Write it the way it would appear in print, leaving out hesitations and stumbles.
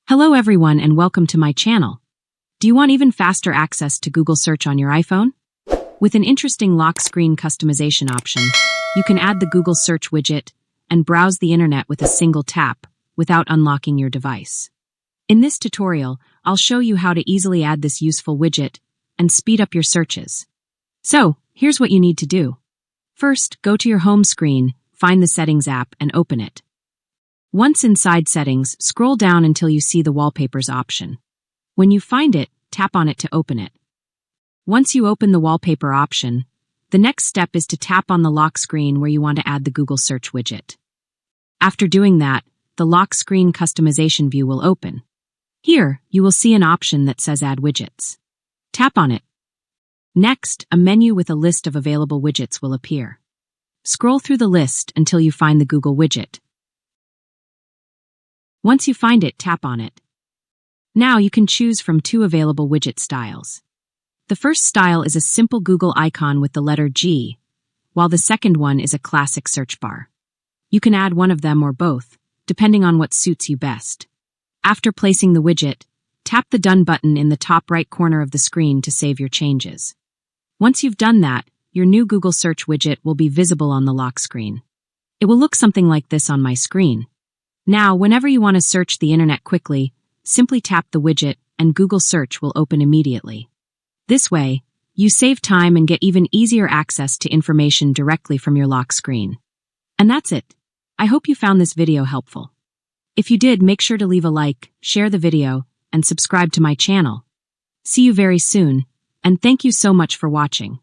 Hello everyone and welcome to my channel. Do you want even faster access to Google Search on your iPhone? With an interesting lock screen customization option, you can add the Google Search widget and browse the internet with a single tap without unlocking your device. In this tutorial, I'll show you how to easily add this useful widget and speed up your searches. So, here's what you need to do. First, go to your home screen, find the Settings app, and open it. Once inside Settings, scroll down until you see the Wallpapers option. When you find it, tap on it to open it. Once you open the Wallpaper option, the next step is to tap on the lock screen where you want to add the Google Search widget. After doing that, the lock screen customization view will open. Here, you will see an option that says Add Widgets. Tap on it. Next, a menu with a list of available widgets will appear. Scroll through the list until you find the Google widget. Once you find it, tap on it. Now you can choose from two available widget styles. The first style is a simple Google icon with the letter G, while the second one is a classic search bar. You can add one of them or both, depending on what suits you best. After placing the widget, tap the Done button in the top right corner of the screen to save your changes. Once you've done that, your new Google Search widget will be visible on the lock screen. It will look something like this on my screen. Now, whenever you want to search the internet quickly, simply tap the widget and Google Search will open immediately. This way, you save time and get even easier access to information directly from your lock screen. And that's it. I hope you found this video helpful. If you did, make sure to leave a like, share the video, and subscribe to my channel. See you very soon, and thank you so much for watching.